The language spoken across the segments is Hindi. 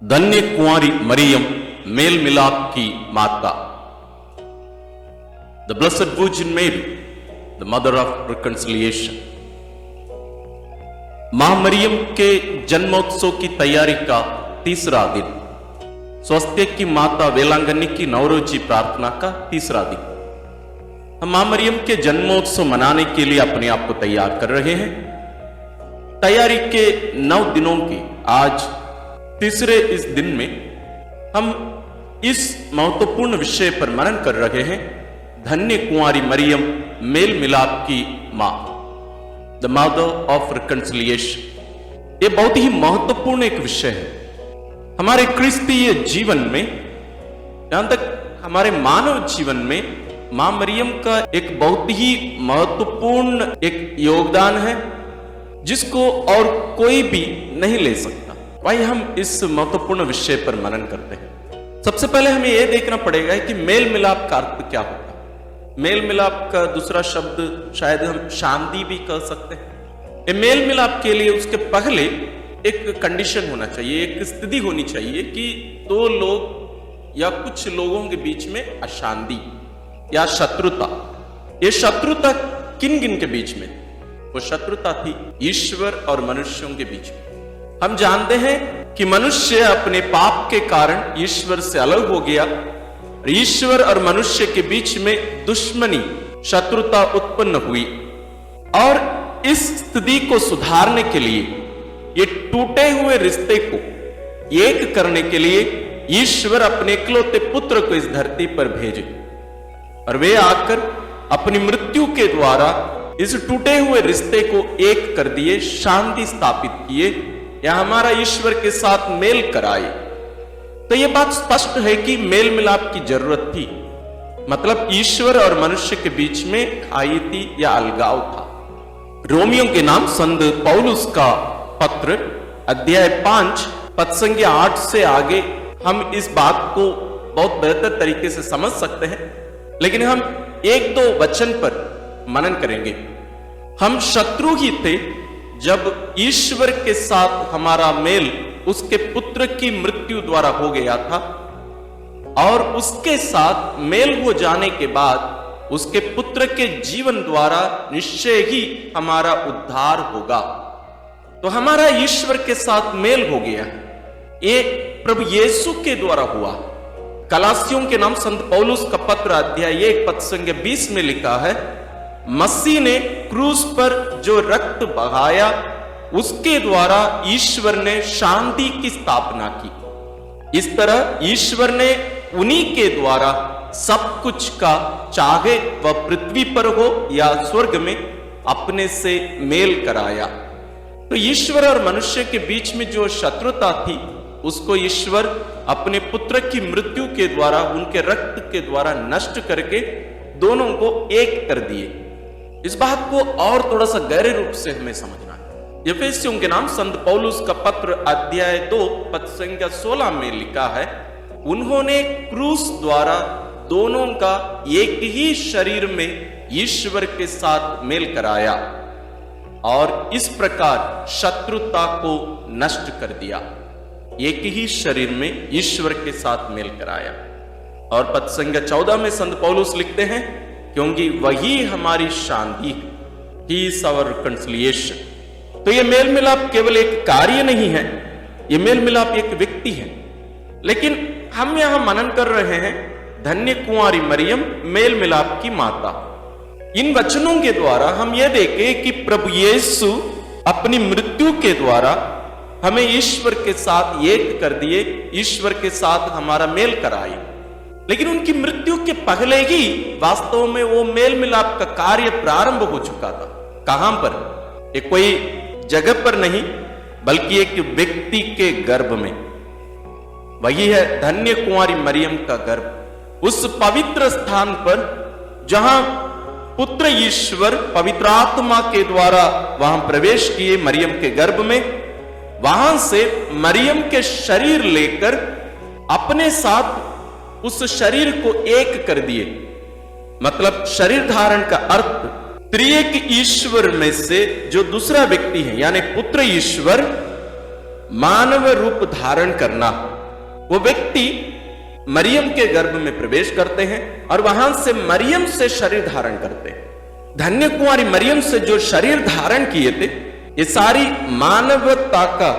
धन्य कुंवारी मरियम मेल मिलाप की माता। द ब्लेस्ड वर्जिन मेरी, द मदर ऑफ रिकंसिलिएशन। मां मरियम के जन्मोत्सव की तैयारी का तीसरा दिन, स्वास्थ्य की माता वेलांगनी की नवरोजी प्रार्थना का तीसरा दिन। हम मां मरियम के जन्मोत्सव मनाने के लिए अपने आप को तैयार कर रहे हैं। तैयारी के 9 दिनों की आज तीसरे इस दिन में हम इस महत्वपूर्ण विषय पर मनन कर रहे हैं। धन्य कुंवारी मरियम मेल मिलाप की मां, द मदर ऑफ रिकंसिलिएशन। ये बहुत ही महत्वपूर्ण एक विषय है हमारे क्रिस्तीय जीवन में। यहां तक हमारे मानव जीवन में मां मरियम का एक बहुत ही महत्वपूर्ण एक योगदान है जिसको और कोई भी नहीं ले सकता। भाई हम इस महत्वपूर्ण विषय पर मनन करते हैं। सबसे पहले हमें यह देखना पड़ेगा कि मेल मिलाप का अर्थ क्या होता है। मेल मिलाप का दूसरा शब्द शायद हम शांति भी कह सकते हैं। ये मेल मिलाप के लिए उसके पहले एक कंडीशन होना चाहिए, एक स्थिति होनी चाहिए कि दो लोग या कुछ लोगों के बीच में अशांति या शत्रुता। ये शत्रुता किन किन के बीच में? वो शत्रुता थी ईश्वर और मनुष्यों के बीच में। हम जानते हैं कि मनुष्य अपने पाप के कारण ईश्वर से अलग हो गया। ईश्वर और मनुष्य के बीच में दुश्मनी, शत्रुता उत्पन्न हुई और इस स्थिति को सुधारने के लिए, ये टूटे हुए रिश्ते को एक करने के लिए ईश्वर अपने इकलौते पुत्र को इस धरती पर भेजे और वे आकर अपनी मृत्यु के द्वारा इस टूटे हुए रिश्ते को एक कर दिए, शांति स्थापित किए या हमारा ईश्वर के साथ मेल कराए। तो यह बात स्पष्ट है कि मेल मिलाप की जरूरत थी। मतलब ईश्वर और मनुष्य के बीच में खाई थी या अलगाव था। रोमियो के नाम संत पौलुस का पत्र अध्याय 5 पद संख्या 8 से आगे हम इस बात को बहुत बेहतर तरीके से समझ सकते हैं, लेकिन हम 1-2 वचन पर मनन करेंगे। हम शत्रु ही थे जब ईश्वर के साथ हमारा मेल उसके पुत्र की मृत्यु द्वारा हो गया था और उसके साथ मेल हो जाने के बाद उसके पुत्र के जीवन द्वारा निश्चय ही हमारा उद्धार होगा। तो हमारा ईश्वर के साथ मेल हो गया, ये प्रभु यीशु के द्वारा हुआ। कलासियों के नाम संत पौलुस का पत्र अध्याय 1 पद संख्या 20 में लिखा है, मसीह ने क्रूस पर जो रक्त बहाया उसके द्वारा ईश्वर ने शांति की स्थापना की। इस तरह ईश्वर ने उन्हीं के द्वारा सब कुछ का, चाहे वह पृथ्वी पर हो या स्वर्ग में, अपने से मेल कराया। तो ईश्वर और मनुष्य के बीच में जो शत्रुता थी उसको ईश्वर अपने पुत्र की मृत्यु के द्वारा, उनके रक्त के द्वारा नष्ट करके दोनों को एक कर दिए। इस बात को और थोड़ा सा गहरे रूप से हमें समझना है। एफेसियों के नाम संत पौलुस का पत्र अध्याय 2 पद संख्या 16 में लिखा है, उन्होंने क्रूस द्वारा दोनों का एक ही शरीर में ईश्वर के साथ मेल कराया और इस प्रकार शत्रुता को नष्ट कर दिया। एक ही शरीर में ईश्वर के साथ मेल कराया। और पद संख्या 14 में संत पौलुस लिखते हैं, क्योंकि वही हमारी शांति है, ही इज आवर रिकंसिलिएशन। तो ये मेल मिलाप केवल एक कार्य नहीं है, ये मेल मिलाप एक व्यक्ति है। लेकिन हम यहां मनन कर रहे हैं धन्य कुंवारी मरियम मेल मिलाप की माता। इन वचनों के द्वारा हम ये देखें कि प्रभु यीशु अपनी मृत्यु के द्वारा हमें ईश्वर के साथ एक कर दिए, ईश्वर के साथ हमारा मेल कराए। लेकिन उनकी मृत्यु के पहले ही वास्तव में वो मेल मिलाप का कार्य प्रारंभ हो चुका था। कहां पर? एक कोई जगह पर नहीं, बल्कि एक व्यक्ति के गर्भ में। वही है धन्य कुंवारी मरियम का गर्भ। उस पवित्र स्थान पर जहां पुत्र ईश्वर पवित्र आत्मा के द्वारा वहां प्रवेश किए मरियम के गर्भ में, वहां से मरियम के शरीर लेकर अपने साथ उस शरीर को एक कर दिए। मतलब शरीर धारण का अर्थ त्रिएक ईश्वर में से जो दूसरा व्यक्ति है, यानी पुत्र ईश्वर मानव रूप धारण करना, वो व्यक्ति मरियम के गर्भ में प्रवेश करते हैं और वहां से मरियम से शरीर धारण करते हैं। धन्य कुंवारी मरियम से जो शरीर धारण किए थे, ये सारी मानवता का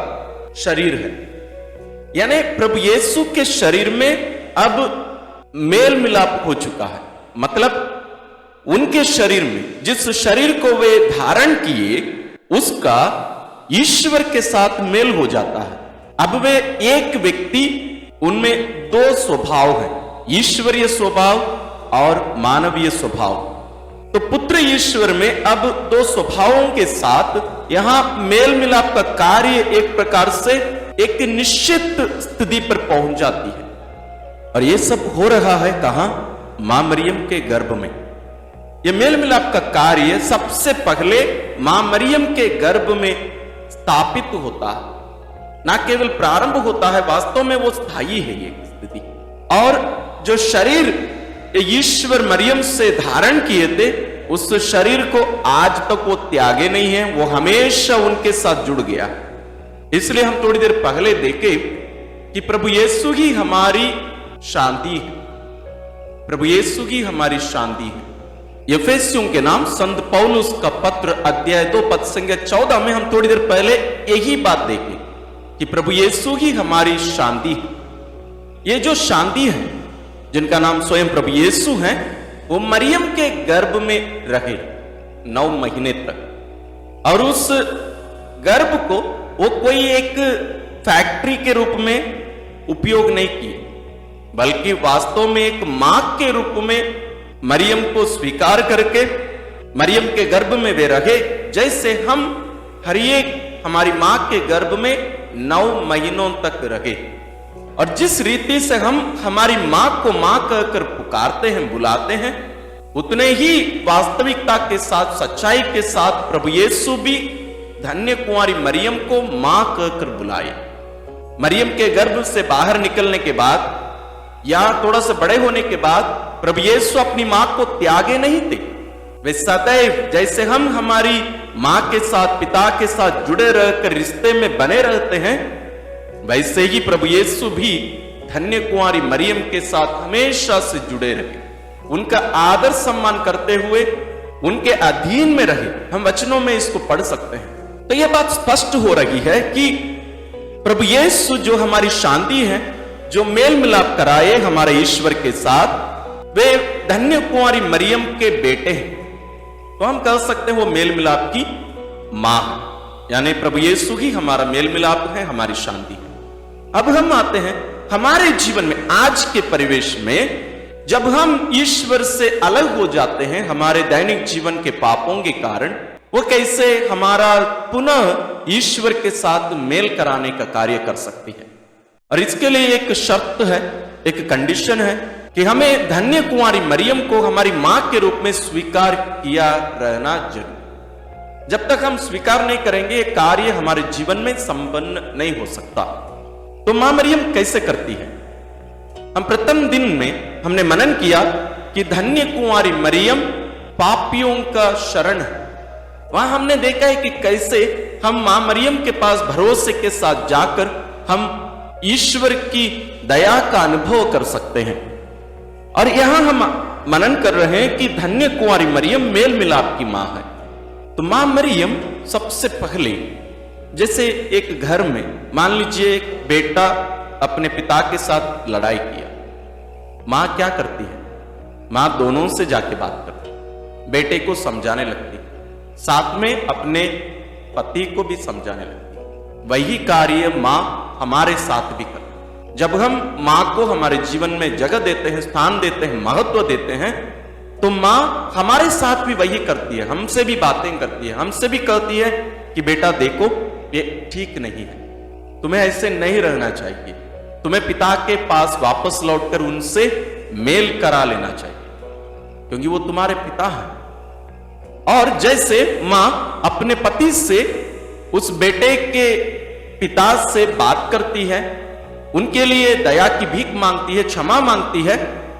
शरीर है। यानी प्रभु यीशु के शरीर में अब मेल मिलाप हो चुका है। मतलब उनके शरीर में जिस शरीर को वे धारण किए, उसका ईश्वर के साथ मेल हो जाता है। अब वे एक व्यक्ति, उनमें दो स्वभाव है, ईश्वरीय स्वभाव और मानवीय स्वभाव। तो पुत्र ईश्वर में अब दो स्वभावों के साथ यहां मेल मिलाप का कार्य एक प्रकार से एक निश्चित स्थिति पर पहुंच जाती है। और यह सब हो रहा है कहां? मां मरियम के गर्भ में। यह मेल मिलाप का कार्य सबसे पहले मां मरियम के गर्भ में स्थापित होता है, ना केवल प्रारंभ होता है, वास्तव में वो स्थायी है ये स्थिति। और जो शरीर ईश्वर मरियम से धारण किए थे, उस शरीर को आज तक वो त्यागे नहीं है, वो हमेशा उनके साथ जुड़ गया। इसलिए हम थोड़ी देर पहले देखे कि प्रभु यीशु ही हमारी शांति है, प्रभु यीशु ही हमारी शांति है। एफेसियों के नाम संत पौलुस का पत्र अध्याय 2 पद संख्या 14 में हम थोड़ी देर पहले यही बात देखे कि प्रभु यीशु ही हमारी शांति है। ये जो शांति है, जिनका नाम स्वयं प्रभु यीशु है, वो मरियम के गर्भ में रहे 9 महीने तक। और उस गर्भ को वो कोई एक फैक्ट्री के रूप में उपयोग नहीं किए, बल्कि वास्तव में एक मां के रूप में मरियम को स्वीकार करके मरियम के गर्भ में वे रहे। जैसे हम हर एक हमारी मां के गर्भ में 9 महीनों तक रहे, और जिस रीति से हम हमारी मां को मां कहकर पुकारते हैं, बुलाते हैं, उतने ही वास्तविकता के साथ, सच्चाई के साथ प्रभु यीशु भी धन्य कुंवारी मरियम को मां कहकर बुलाए। मरियम के गर्भ से बाहर निकलने के बाद या थोड़ा सा बड़े होने के बाद प्रभु यीशु अपनी मां को त्यागे नहीं थे। वे सदैव, जैसे हम हमारी मां के साथ, पिता के साथ जुड़े रहकर रिश्ते में बने रहते हैं, वैसे ही प्रभु यीशु भी धन्य कुंवारी मरियम के साथ हमेशा से जुड़े रहे, उनका आदर सम्मान करते हुए उनके अधीन में रहे। हम वचनों में इसको पढ़ सकते हैं। तो यह बात स्पष्ट हो रही है कि प्रभु यीशु जो हमारी शांति है, जो मेल मिलाप कराए हमारे ईश्वर के साथ, वे धन्य कुंवारी मरियम के बेटे हैं। तो हम कह सकते हैं वो मेल मिलाप की मां है, यानी प्रभु यीशु ही हमारा मेल मिलाप है, हमारी शांति है। अब हम आते हैं हमारे जीवन में, आज के परिवेश में, जब हम ईश्वर से अलग हो जाते हैं हमारे दैनिक जीवन के पापों के कारण, वो कैसे हमारा पुनः ईश्वर के साथ मेल कराने का कार्य कर सकती है। और इसके लिए एक शर्त है, एक कंडीशन है कि हमें धन्य कुंवारी मरियम को हमारी मां के रूप में स्वीकार किया रहना जरूर। जब तक हम स्वीकार नहीं करेंगे, ये कार्य हमारे जीवन में संपन्न नहीं हो सकता। तो मां मरियम कैसे करती है? हम प्रथम दिन में हमने मनन किया कि धन्य कुंवारी मरियम पापियों का शरण है। वहां हमने देखा है कि कैसे हम मां मरियम के पास भरोसे के साथ जाकर हम ईश्वर की दया का अनुभव कर सकते हैं। और यहां हम मनन कर रहे हैं कि धन्य कुंवारी मरियम मेल मिलाप की मां है। तो मां मरियम सबसे पहले, जैसे एक घर में मान लीजिए एक बेटा अपने पिता के साथ लड़ाई किया, मां क्या करती है? मां दोनों से जाके बात करती है, बेटे को समझाने लगती है, साथ में अपने पति को भी समझाने लगती है। वही कार्य मां हमारे साथ भी करती है। जब हम मां को हमारे जीवन में जगह देते हैं, स्थान देते हैं, महत्व देते हैं, तो मां हमारे साथ भी वही करती है, हमसे भी बातें करती है, हमसे भी कहती है कि बेटा देखो ये ठीक नहीं है, तुम्हें ऐसे नहीं रहना चाहिए, तुम्हें पिता के पास वापस लौटकर उनसे मेल करा लेना चाहिए, क्योंकि वो तुम्हारे पिता हैं। और जैसे मां अपने पति से, उस बेटे के पिता से बात करती है, उनके लिए दया की भीख मांगती है, क्षमा मांगती है,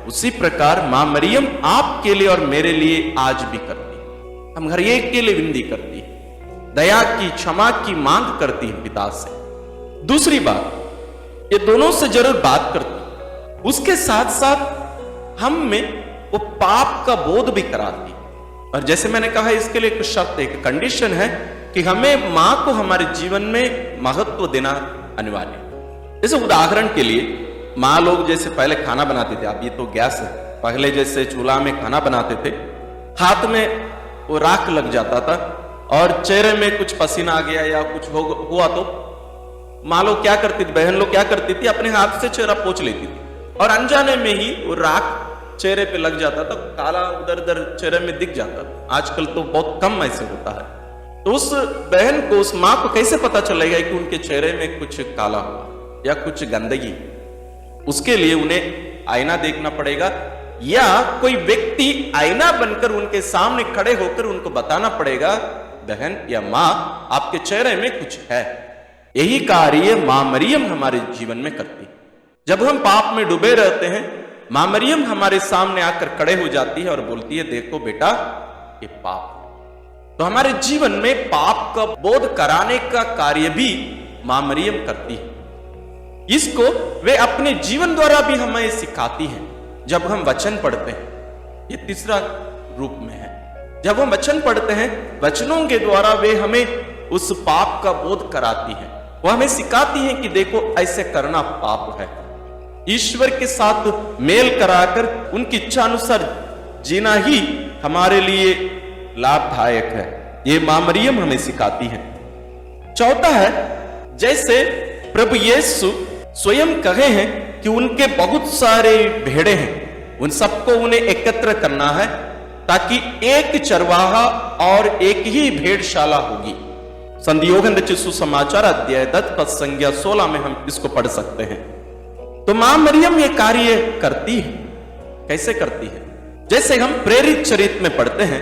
उसी प्रकार मां मरियम आपके लिए और मेरे लिए आज भी करती है। हम हर एक के लिए विनती करती है, दया की, क्षमा की मांग करती है पिता से। दूसरी बात, ये दोनों से जरूर बात करती, उसके साथ साथ हम में वो पाप का बोध भी कराती। और जैसे मैंने कहा, इसके लिए एक शर्त, एक कंडीशन है कि हमें मां को हमारे जीवन में महत्व देना अनिवार्य है। जैसे उदाहरण के लिए, माँ लोग जैसे पहले खाना बनाते थे, अब ये तो गैस है, पहले जैसे चूल्हा में खाना बनाते थे, हाथ में वो राख लग जाता था और चेहरे में कुछ पसीना आ गया या कुछ हुआ तो माँ लोग क्या करती थी, बहन लोग क्या करती थी, अपने हाथ से चेहरा पोंछ लेती थी और अनजाने में ही वो राख चेहरे पे लग जाता था, काला उधर उधर चेहरे में दिख जाता था। आजकल तो बहुत कम ऐसे होता है। तो उस बहन को, उस माँ को कैसे पता चलेगा कि उनके चेहरे में कुछ काला हुआ या कुछ गंदगी? उसके लिए उन्हें आईना देखना पड़ेगा या कोई व्यक्ति आईना बनकर उनके सामने खड़े होकर उनको बताना पड़ेगा, बहन या मां, आपके चेहरे में कुछ है। यही कार्य मां मरियम हमारे जीवन में करती। जब हम पाप में डूबे रहते हैं, मां मरियम हमारे सामने आकर खड़े हो जाती है और बोलती है, देखो बेटा, ये पाप। तो हमारे जीवन में पाप का बोध कराने का कार्य भी मां मरियम करती है। इसको वे अपने जीवन द्वारा भी हमें सिखाती हैं। जब हम वचन पढ़ते हैं, ये तीसरा रूप में है, जब हम वचन पढ़ते हैं, वचनों के द्वारा वे हमें उस पाप का बोध कराती हैं। वो हमें सिखाती हैं कि देखो, ऐसे करना पाप है। ईश्वर के साथ मेल कराकर उनकी इच्छा अनुसार जीना ही हमारे लिए लाभदायक है। ये मां मरियम हमें सिखाती है। चौथा है, जैसे प्रभु यीशु स्वयं कहे हैं कि उनके बहुत सारे भेड़े हैं, उन सबको उन्हें एकत्र करना है ताकि एक चरवाहा और एक ही भेड़शाला होगी। संत योहन रचित सुसमाचार अध्याय 10 पद संज्ञा 16 में हम इसको पढ़ सकते हैं। तो मां मरियम ये कार्य करती है। कैसे करती है? जैसे हम प्रेरित चरित्र में पढ़ते हैं,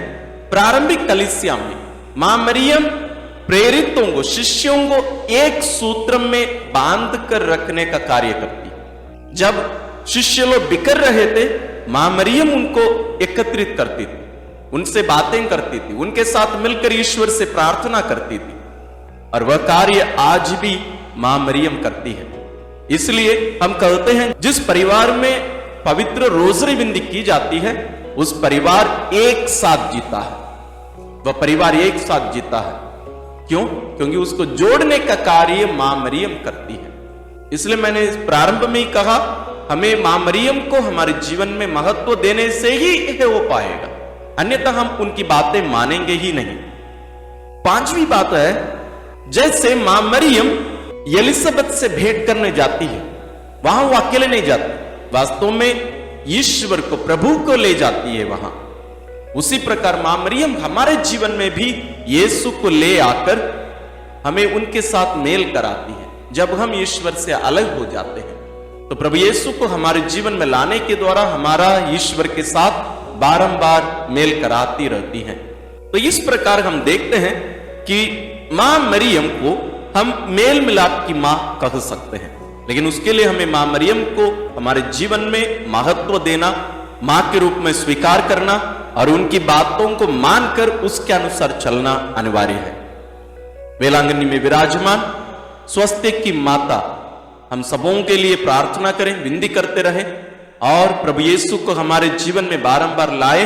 प्रारंभिक कलीसिया में मां मरियम प्रेरितों को, शिष्यों को एक सूत्र में बांध कर रखने का कार्य करती। जब शिष्य लोग बिखर रहे थे, मां मरियम उनको एकत्रित करती थी, उनसे बातें करती थी, उनके साथ मिलकर ईश्वर से प्रार्थना करती थी। और वह कार्य आज भी मां मरियम करती है। इसलिए हम कहते हैं, जिस परिवार में पवित्र रोजरी विंदी की जाती है, उस परिवार एक साथ जीता है। वह परिवार एक साथ जीता है। क्यों? क्योंकि उसको जोड़ने का कार्य मां मरियम करती है। इसलिए मैंने प्रारंभ में ही कहा, हमें मां मरियम को हमारे जीवन में महत्व देने से ही है वो पाएगा, अन्यथा हम उनकी बातें मानेंगे ही नहीं। पांचवी बात है, जैसे मां मरियम एलिजाबेथ से भेंट करने जाती है, वहां वो अकेले नहीं जाती, वास्तव में ईश्वर को, प्रभु को ले जाती है वहां। उसी प्रकार मां मरियम हमारे जीवन में भी यीशु को ले आकर हमें उनके साथ मेल कराती है। जब हम ईश्वर से अलग हो जाते हैं, तो प्रभु यीशु को हमारे जीवन में लाने के द्वारा हमारा ईश्वर के साथ बारंबार मेल कराती रहती हैं। तो इस प्रकार हम देखते हैं कि मां मरियम को हम मेल मिलाप की मां कह सकते हैं, लेकिन उसके लिए हमें मां मरियम को हमारे जीवन में महत्व देना, मां के रूप में स्वीकार करना और उनकी बातों को मानकर उसके अनुसार चलना अनिवार्य है। वेलांगनी में विराजमान स्वास्थ्य की माता हम सबों के लिए प्रार्थना करें, विनती करते रहें और प्रभु यीशु को हमारे जीवन में बारंबार लाए।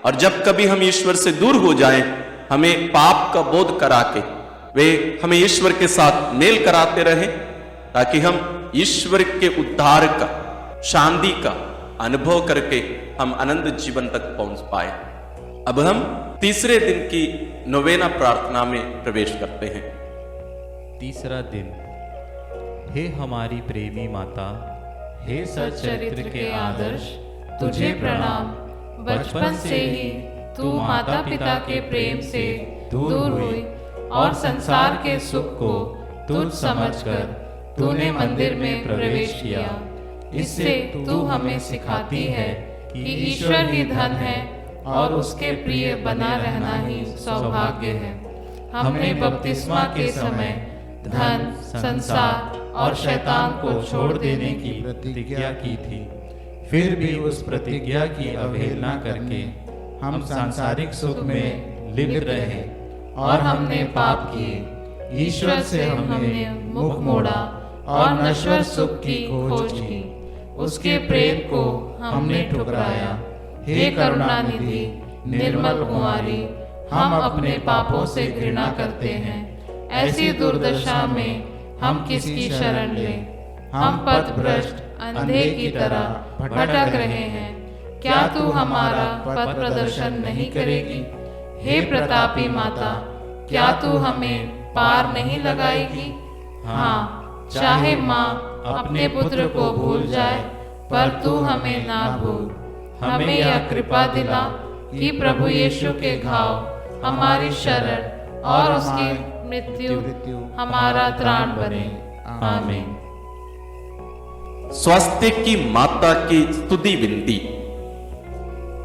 और जब कभी हम ईश्वर से दूर हो जाएं, हमें पाप का बोध करा के वे हमें ईश्वर के साथ मेल कराते रहें, ताकि हम ईश्वर के उद्धार का, शांति का अनुभव करके हम अनंत जीवन तक पहुंच पाए। अब हम तीसरे दिन की नोवेना प्रार्थना में प्रवेश करते हैं। तीसरा दिन। हे हमारी प्रेमी माता, हे सच्चरित्र के आदर्श, तुझे प्रणाम। बचपन से ही तू माता पिता के प्रेम से दूर हुई और संसार के सुख को तुझ समझकर तूने मंदिर में प्रवेश किया। इससे तू हमें सिखाती है कि ईश्वर ही धन है और उसके प्रिय बना रहना ही सौभाग्य है। हमने बपतिस्मा के समय धन, संसार और शैतान को छोड़ देने की प्रतिज्ञा की थी, फिर भी उस प्रतिज्ञा की अवहेलना करके हम सांसारिक सुख में लिप्त रहे और हमने पाप किए। ईश्वर से हमने मुख मोड़ा और नश्वर सुख की खोज की। उसके प्रेम को हमने ठुकराया। हे करुणानिधि निर्मल कुंवारी, हम अपने पापों से घृणा करते हैं। ऐसी दुर्दशा में हम किसकी शरण लें? हम पथभ्रष्ट अंधे की तरह भटक रहे हैं। क्या तू हमारा पथ प्रदर्शन नहीं करेगी? हे प्रतापी माता, क्या तू हमें पार नहीं लगाएगी? हाँ, चाहे माँ अपने पुत्र को भूल जाए, पर तू हमें ना भूल। हमें यह कृपा दिला कि प्रभु यीशु के घाव हमारी शरण और उसकी मृत्यु हमारा त्राण बने। आमीन। स्वास्थ्य की माता की स्तुति विनती।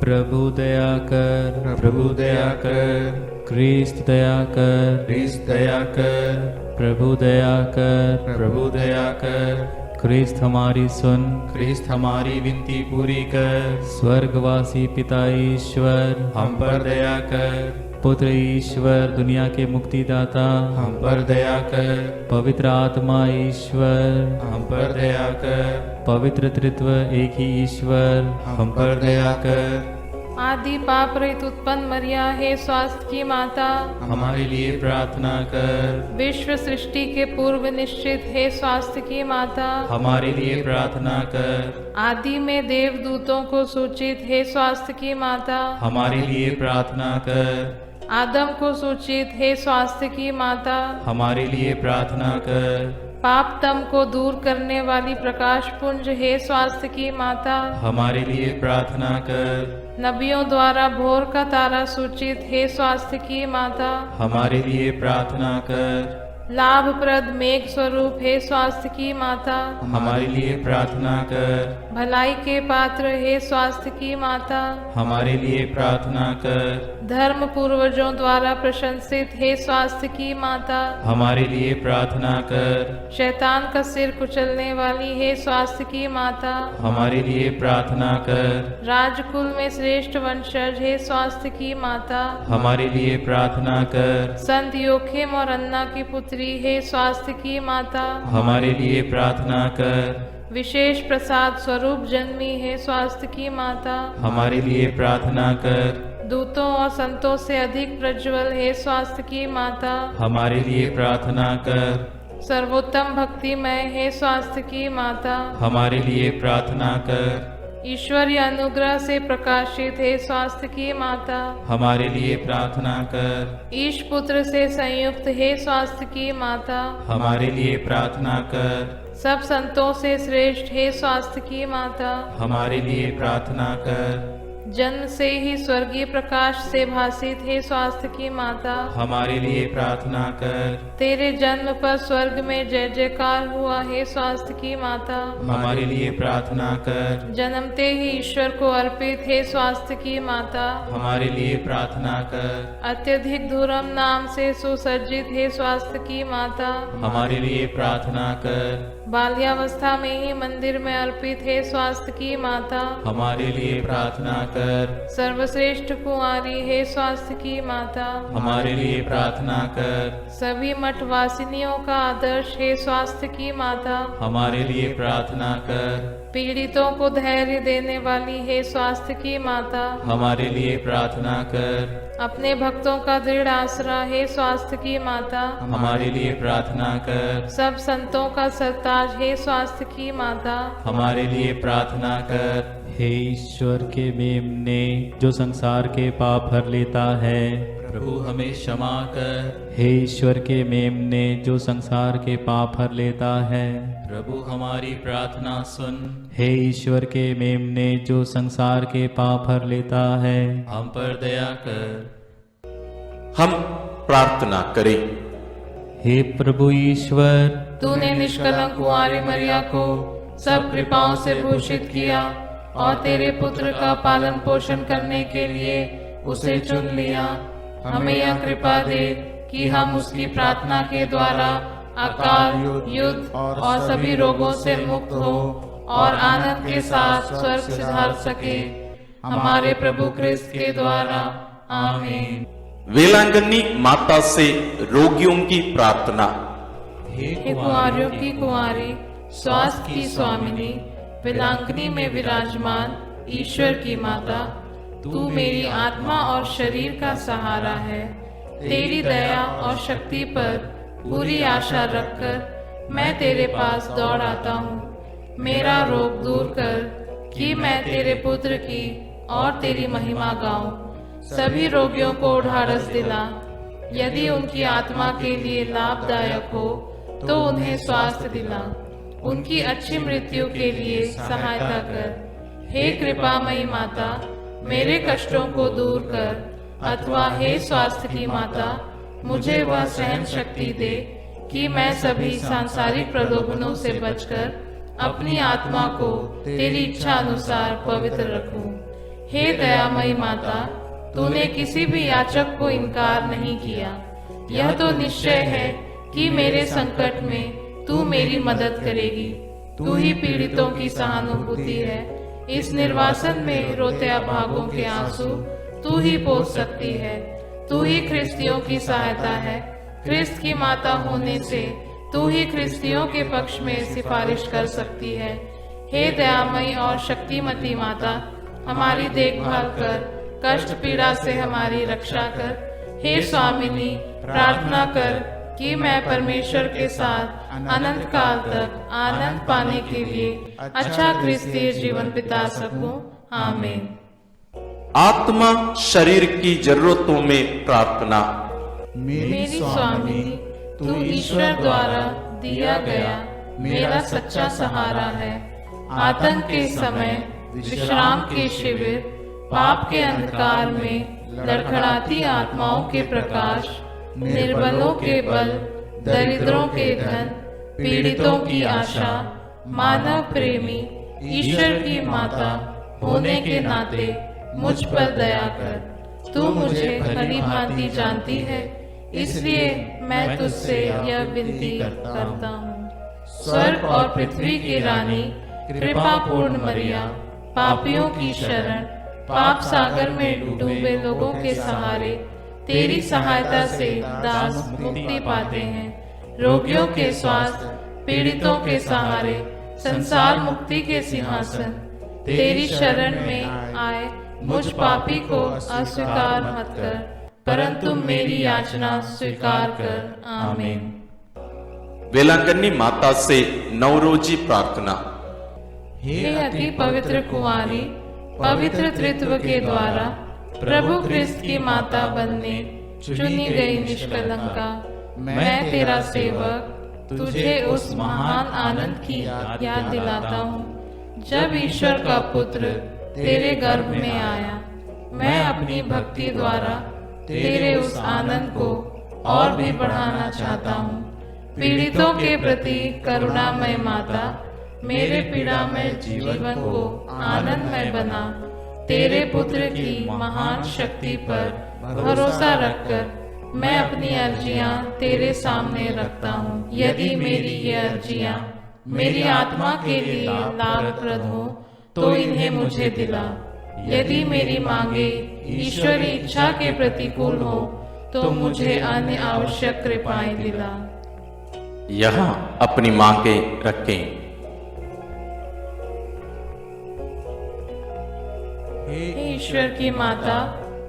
प्रभु दया कर, प्रभु दया कर, क्रिस्त दया कर, क्रिस्त दया कर, प्रभु दया कर, प्रभु दया कर, क्रिस्त हमारी सुन, क्रिस्त हमारी विनती पूरी कर। स्वर्गवासी पिता ईश्वर, हम पर दया कर, पुत्र ईश्वर, दुनिया के मुक्तिदाता, हम पर दया कर, पवित्र आत्मा ईश्वर, हम पर दया कर, पवित्र त्रित्व एक ही ईश्वर, हम पर दया कर। आदि पाप रहित उत्पन्न मरिया, हे स्वास्थ्य की माता, हमारे लिए प्रार्थना कर। विश्व सृष्टि के पूर्व निश्चित, हे स्वास्थ्य की माता, हमारे लिए प्रार्थना कर। आदि में देवदूतों को सूचित, हे स्वास्थ्य की माता, हमारे लिए प्रार्थना कर। आदम को सूचित, हे स्वास्थ्य की माता, हमारे लिए प्रार्थना कर। पाप तम को दूर करने वाली प्रकाश पुंज, हे स्वास्थ्य की माता, हमारे लिए प्रार्थना कर। नबियों द्वारा भोर का तारा सूचित, हे स्वास्थ्य की माता, हमारे लिए प्रार्थना कर। लाभप्रद मेघ स्वरूप, हे स्वास्थ्य की माता, हमारे लिए प्रार्थना कर। भलाई के पात्र, हे स्वास्थ्य की माता, हमारे लिए प्रार्थना कर। धर्म पूर्वजों द्वारा प्रशंसित, हे स्वास्थ्य की माता, हमारे लिए प्रार्थना कर। शैतान का सिर कुचलने वाली, हे स्वास्थ्य की माता, हमारे लिए प्रार्थना कर। राजकुल में श्रेष्ठ वंशज, हे स्वास्थ्य की माता, हमारे लिए प्रार्थना कर। संत योखेम और अन्ना की पुत्री, हे स्वास्थ्य की माता, हमारे लिए प्रार्थना कर। विशेष प्रसाद स्वरूप जन्मी, हे स्वास्थ्य की माता, हमारे लिए प्रार्थना कर। दूतों और संतों से अधिक प्रज्वल, हे स्वास्थ्य की माता, हमारे लिए प्रार्थना कर। सर्वोत्तम भक्तिमय, हे स्वास्थ्य की माता, हमारे लिए प्रार्थना कर। ईश्वरीय अनुग्रह से प्रकाशित, हे स्वास्थ्य की माता, हमारे लिए प्रार्थना कर। ईश पुत्र से संयुक्त, हे स्वास्थ्य की माता, हमारे लिए प्रार्थना कर। सब संतों से श्रेष्ठ, हे स्वास्थ्य की माता, हमारे लिए प्रार्थना कर। जन्म से ही स्वर्गीय प्रकाश से भासित, हे स्वास्थ्य की माता, हमारे लिए प्रार्थना कर। तेरे जन्म पर स्वर्ग में जय जयकार हुआ, हे स्वास्थ्य की माता, हमारे लिए प्रार्थना कर। जन्मते ही ईश्वर को अर्पित, हे स्वास्थ्य की माता, हमारे लिए प्रार्थना कर। अत्यधिक धूरम नाम से सुसज्जित, हे स्वास्थ्य की माता, हमारे लिए प्रार्थना कर। बाल्यावस्था में ही मंदिर में अर्पित, हे स्वास्थ्य की माता, हमारे लिए प्रार्थना कर। सर्वश्रेष्ठ कुंवारी, हे स्वास्थ्य की माता, हमारे लिए प्रार्थना कर। सभी मठवासिनियों का आदर्श, हे स्वास्थ्य की माता, हमारे लिए प्रार्थना कर। पीड़ितों को धैर्य देने वाली, हे स्वास्थ्य की माता, हमारे लिए प्रार्थना कर। अपने भक्तों का दृढ़ आसरा, हे स्वास्थ्य की माता, हमारे लिए प्रार्थना कर। सब संतों का सरताज, हे स्वास्थ्य की माता, हमारे लिए प्रार्थना कर। हे ईश्वर के मेमने, जो संसार के पाप हर लेता है, प्रभु हमें क्षमा कर। हे ईश्वर के मेमने, जो संसार के पाप हर लेता है, प्रभु हमारी प्रार्थना सुन। हे ईश्वर के मेमने, जो संसार के पाप हर लेता है, हम पर दया कर। हम प्रार्थना करें। हे प्रभु ईश्वर, तूने निष्कलंक कुंवारी मरिया को सब कृपाओं से भूषित किया और तेरे पुत्र का पालन पोषण करने के लिए उसे चुन लिया। हमें यह कृपा दे कि हम उसकी प्रार्थना के द्वारा अकाल, युद्ध और सभी रोगों से मुक्त हो और आनंद के साथ स्वर्ग सिधार सके। हमारे प्रभु क्रिस्त के द्वारा। आमीन। वेलांगनी माता से रोगियों की प्रार्थना। हे हे कुंवारियों की कुंवारी, स्वास्थ्य की स्वामिनी, वेलांगनी में विराजमान ईश्वर की माता, तू मेरी आत्मा और शरीर का सहारा है। तेरी दया और शक्ति पर पूरी आशा रखकर मैं तेरे पास दौड़ आता हूँ। मेरा रोग दूर कर कि मैं तेरे पुत्र की और तेरी महिमा गाऊं। सभी रोगियों को ढाढ़स दिला। यदि उनकी आत्मा के लिए लाभदायक हो तो उन्हें स्वास्थ्य दिला। उनकी अच्छी मृत्यु के लिए सहायता कर। हे कृपामयी माता, मेरे कष्टों को दूर कर, अथवा हे स्वास्थ्य की माता, मुझे वह सहन शक्ति दे कि मैं सभी सांसारिक प्रलोभनों से बचकर अपनी आत्मा को तेरी इच्छा अनुसार पवित्र रखूं। हे दयामयी माता, तूने किसी भी याचक को इनकार नहीं किया। यह तो निश्चय है कि मेरे संकट में तू मेरी मदद करेगी। तू ही पीड़ितों की सहानुभूति है। इस निर्वासन में रोते अभागों के आंसू तू ही पोंछ सकती है। तू ही ख्रिस्तियों की सहायता है। ख्रिस्त की माता होने से तू ही ख्रिस्तियों के पक्ष में सिफारिश कर सकती है। हे दयामयी और शक्तिमती माता, हमारी देखभाल कर, कष्ट पीड़ा से हमारी रक्षा कर। हे स्वामिनी, प्रार्थना कर कि मैं परमेश्वर के साथ अनंत काल तक आनंद पाने के लिए अच्छा क्रिस्तीय जीवन बिता सकूं। आमीन। आत्मा शरीर की जरूरतों में प्रार्थना। मेरी स्वामी, तू ईश्वर द्वारा दिया गया मेरा सच्चा सहारा है। आतंक के समय विश्राम के शिविर, पाप के अंधकार में लड़खड़ाती आत्माओं के प्रकाश, निर्बलों के बल, दरिद्रों के धन, पीड़ितों की आशा, मानव प्रेमी ईश्वर की माता होने के नाते मुझ पर दया कर। तू मुझे भली भांति जानती है, इसलिए मैं तुझसे यह विनती करता हूँ। स्वर्ग और पृथ्वी की रानी, कृपा पूर्ण मरिया, पापियों की शरण, पाप सागर में डूबे लोगों के सहारे तेरी सहायता से दास मुक्ति पाते हैं। रोगियों के स्वास्थ्य, पीड़ितों के सहारे संसार मुक्ति के सिंहासन तेरी शरण में आए मुझ पापी को अस्वीकार मत कर, परंतु मेरी याचना स्वीकार कर। आमीन। वेलांगनी माता से नवरोजी प्रार्थना। हे अति पवित्र कुंवारी, पवित्र त्रित्व के द्वारा प्रभु ख्रिस्त की माता बनने चुनी गई निष्कलंका, मैं तेरा सेवक तुझे उस महान आनंद की याद दिलाता हूँ जब ईश्वर का पुत्र तेरे गर्भ में आया। मैं अपनी भक्ति द्वारा तेरे उस आनंद को और भी बढ़ाना चाहता हूँ। पीड़ितों के प्रति करुणामय माता, मेरे पीड़ामय जीवन को आनंदमय बना। तेरे पुत्र की महान शक्ति पर भरोसा रखकर मैं अपनी अर्जियां तेरे सामने रखता हूँ। यदि मेरी ये अर्जियां मेरी आत्मा के लिए लाभप्रद हो तो इन्हें मुझे दिला। यदि मेरी मांगे ईश्वरी इच्छा के प्रतिकूल हो तो मुझे अन्य आवश्यक कृपाएं दिला। यहाँ अपनी मांगे रखें। हे ईश्वर की माता,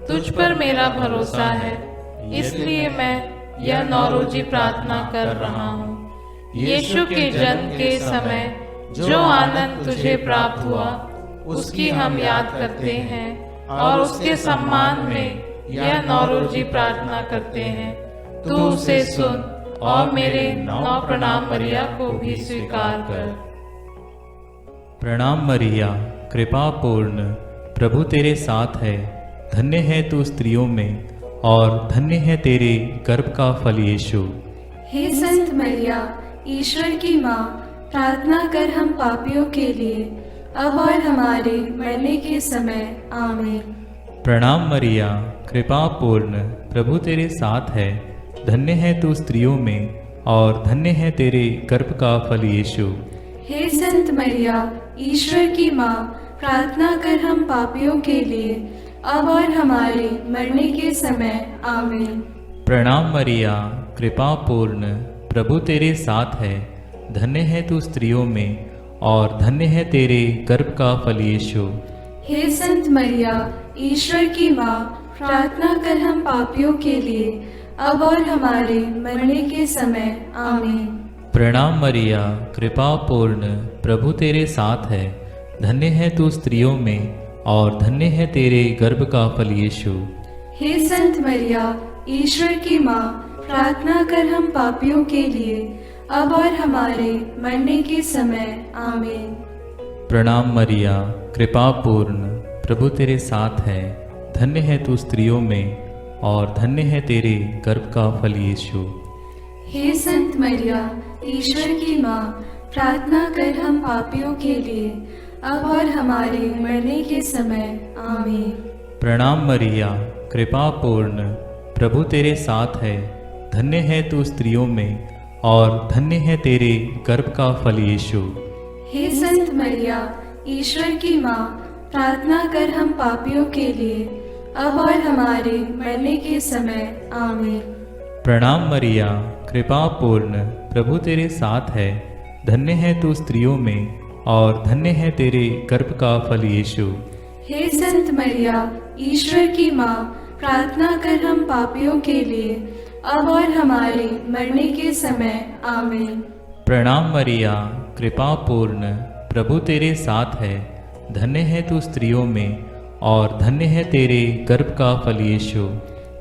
तुझ पर मेरा भरोसा है, इसलिए मैं यह नौरोजी प्रार्थना कर रहा हूँ। यीशु के जन्म के समय जो आनंद तुझे प्राप्त हुआ उसकी हम याद करते हैं और उसके सम्मान में यह नौरोजी प्रार्थना करते हैं। तू उसे सुन और मेरे नौ प्रणाम मरिया को भी स्वीकार कर। प्रणाम मरिया, कृपा पूर्ण, प्रभु तेरे साथ है। धन्य है तू स्त्रियों में और धन्य है तेरे गर्भ का फल यीशु। हे संत मरिया, ईश्वर की माँ, प्रार्थना कर हम पापियों के लिए अब और हमारे मरने के समय। आमीन। प्रणाम मरिया, कृपा पूर्ण, प्रभु तेरे साथ है। धन्य है तू स्त्रियों में और धन्य है तेरे गर्भ का फल यीशु। हे संत मरिया, ईश्वर की माँ, प्रार्थना कर हम पापियों के लिए अब और हमारे मरने के समय आमीन। प्रणाम मरिया, कृपा पूर्ण, प्रभु तेरे साथ है। धन्य है तू स्त्रियों में और धन्य है तेरे गर्भ का फल यीशु। हे संत मरिया, ईश्वर की माँ, प्रार्थना कर हम पापियों के लिए, अब और हमारे मरने के समय आमीन। प्रणाम मरिया, कृपा पूर्ण, प्रभु तेरे साथ है। धन्य है तू स्त्रियों में और धन्य है तेरे गर्भ का फल यीशु। हे संत मरिया, ईश्वर की माँ, प्रार्थना कर हम पापियों के लिए, अब और हमारे मरने के समय आमीन। प्रणाम मरिया, कृपा पूर्ण, प्रभु तेरे साथ है। धन्य है तू स्त्रियों में और धन्य है तेरे गर्भ का फल यीशु। हे संत मरिया, ईश्वर की माँ, प्रार्थना कर हम पापियों के लिए, अब और हमारे मरने के समय आमीन। प्रणाम मरिया, कृपा पूर्ण, प्रभु तेरे साथ है। धन्य है तू स्त्रियों में और धन्य है तेरे गर्भ का फल यीशु। हे संत मरिया, ईश्वर की माँ, प्रार्थना कर हम पापियों के लिए, अब और हमारे मरने के समय आमीन। प्रणाम मरिया, कृपा पूर्ण, प्रभु तेरे साथ है। धन्य है तू स्त्रियों में और धन्य है तेरे गर्भ का फल यीशु। हे संत मरिया, ईश्वर की माँ, प्रार्थना कर हम पापियों के लिए, अब और हमारे मरने के समय आमीन। प्रणाम मरिया, कृपा पूर्ण, प्रभु तेरे साथ है। धन्य है तू स्त्रियों में और धन्य है तेरे गर्भ का फल यीशु।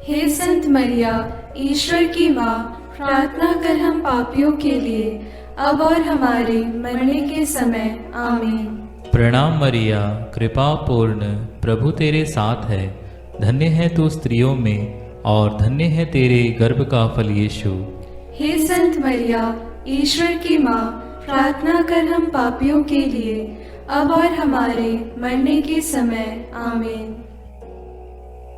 हे संत मरिया, ईश्वर की माँ, प्रार्थना कर हम पापियों के लिए, अब और हमारे मरने के समय आमीन। प्रणाम मरिया, कृपा पूर्ण, प्रभु तेरे साथ है। धन्य है तू स्त्रियों में और धन्य है तेरे गर्भ का फल यीशु। हे संत मरिया, ईश्वर की माँ, प्रार्थना कर हम पापियों के लिए, अब और हमारे मरने के समय आमीन।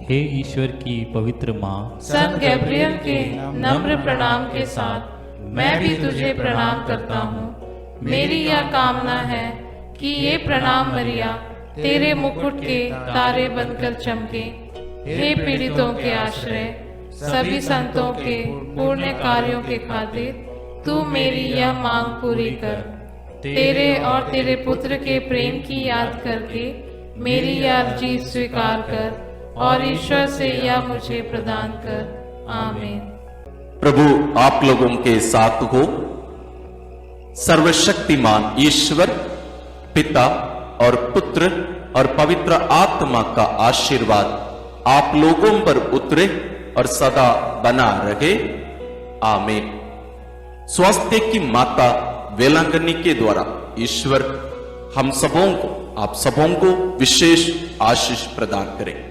हे ईश्वर की पवित्र माँ, संत गैब्रियल के नम्र प्रणाम के साथ मैं भी तुझे प्रणाम करता हूँ। मेरी यह कामना है कि ये प्रणाम मरिया तेरे मुकुट के तारे बनकर चमके। हे पीड़ितों के आश्रय, सभी संतों के पुण्य कार्यों के खातिर तू मेरी यह मांग पूरी कर। तेरे और तेरे पुत्र के प्रेम की याद करके मेरी यह अर्जी स्वीकार कर और ईश्वर से यह मुझे प्रदान कर। आमीन। प्रभु आप लोगों के साथ हो। सर्वशक्तिमान ईश्वर पिता और पुत्र और पवित्र आत्मा का आशीर्वाद आप लोगों पर उतरे और सदा बना रहे। आमीन। स्वास्थ्य की माता वेलांगनी के द्वारा ईश्वर हम सबों को, आप सबों को विशेष आशीष प्रदान करें।